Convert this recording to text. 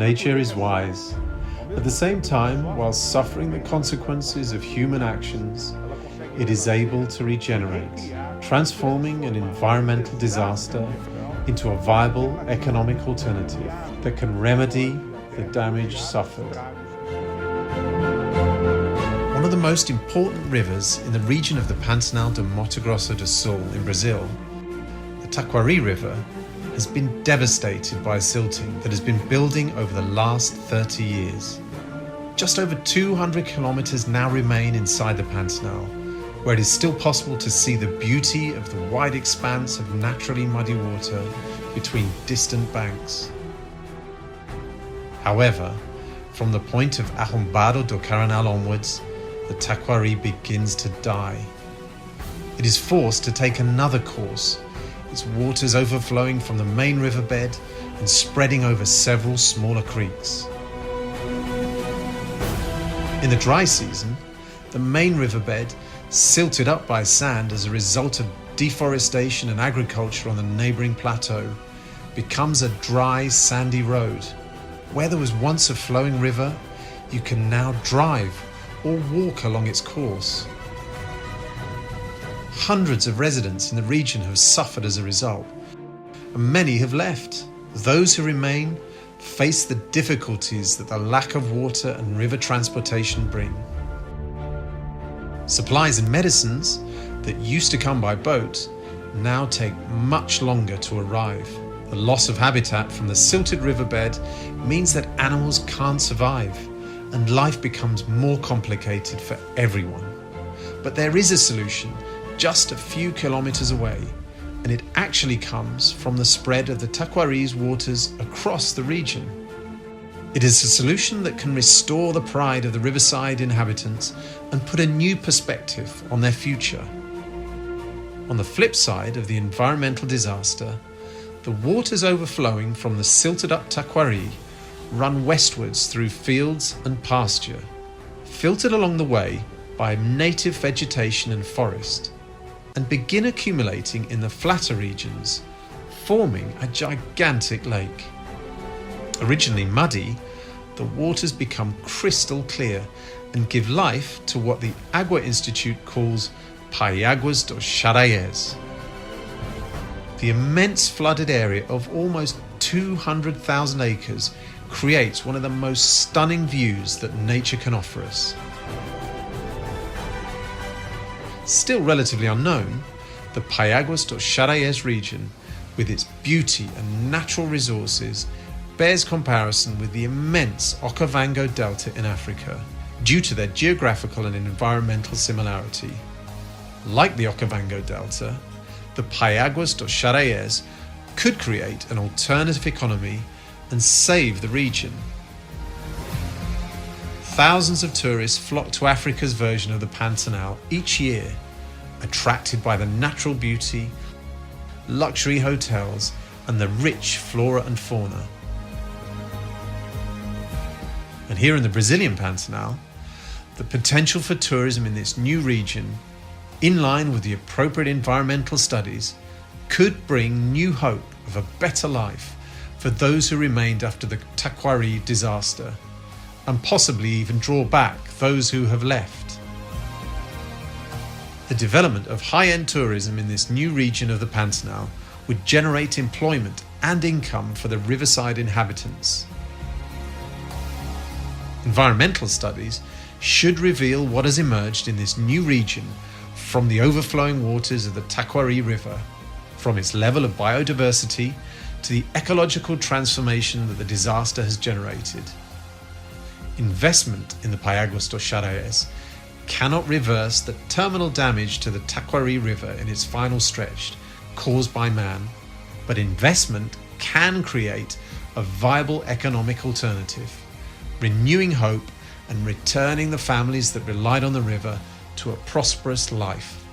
Nature is wise. At the same time, while suffering the consequences of human actions, it is able to regenerate, transforming an environmental disaster into a viable economic alternative that can remedy the damage suffered. One of the most important rivers in the region of the Pantanal de Mato Grosso do Sul in Brazil, the Taquari River, has been devastated by silting that has been building over the last 30 years. Just over 200 kilometers now remain inside the Pantanal, where it is still possible to see the beauty of the wide expanse of naturally muddy water between distant banks. However, from the point of Arrombado do Caranal onwards, the Taquari begins to die. It is forced to take another course, its waters overflowing from the main riverbed and spreading over several smaller creeks. In the dry season, the main riverbed, silted up by sand as a result of deforestation and agriculture on the neighbouring plateau, becomes a dry, sandy road. Where there was once a flowing river, you can now drive or walk along its course. Hundreds of residents in the region have suffered as a result, and many have left. Those who remain face the difficulties that the lack of water and river transportation bring. Supplies and medicines that used to come by boat now take much longer to arrive. The loss of habitat from the silted riverbed means that animals can't survive, and life becomes more complicated for everyone. But there is a solution just a few kilometers away, and it actually comes from the spread of the Taquari's waters across the region. It is a solution that can restore the pride of the riverside inhabitants and put a new perspective on their future. On the flip side of the environmental disaster, the waters overflowing from the silted up Taquari run westwards through fields and pasture, filtered along the way by native vegetation and forest, and begin accumulating in the flatter regions, forming a gigantic lake. Originally muddy, the waters become crystal clear and give life to what the Agua Institute calls Paiáguas dos Xaraiés. The immense flooded area of almost 200,000 acres creates one of the most stunning views that nature can offer us. Still relatively unknown, the Paiáguas dos Xaraiés region, with its beauty and natural resources, bears comparison with the immense Okavango Delta in Africa, due to their geographical and environmental similarity. Like the Okavango Delta, the Paiáguas dos Xaraiés could create an alternative economy and save the region. Thousands of tourists flock to Africa's version of the Pantanal each year, attracted by the natural beauty, luxury hotels, and the rich flora and fauna. And here in the Brazilian Pantanal, the potential for tourism in this new region, in line with the appropriate environmental studies, could bring new hope of a better life for those who remained after the Taquari disaster, and possibly even draw back those who have left. The development of high-end tourism in this new region of the Pantanal would generate employment and income for the riverside inhabitants. Environmental studies should reveal what has emerged in this new region from the overflowing waters of the Taquari River, from its level of biodiversity to the ecological transformation that the disaster has generated. Investment in the Paiáguas dos Xaraiés cannot reverse the terminal damage to the Taquari River in its final stretch caused by man, but investment can create a viable economic alternative, renewing hope and returning the families that relied on the river to a prosperous life.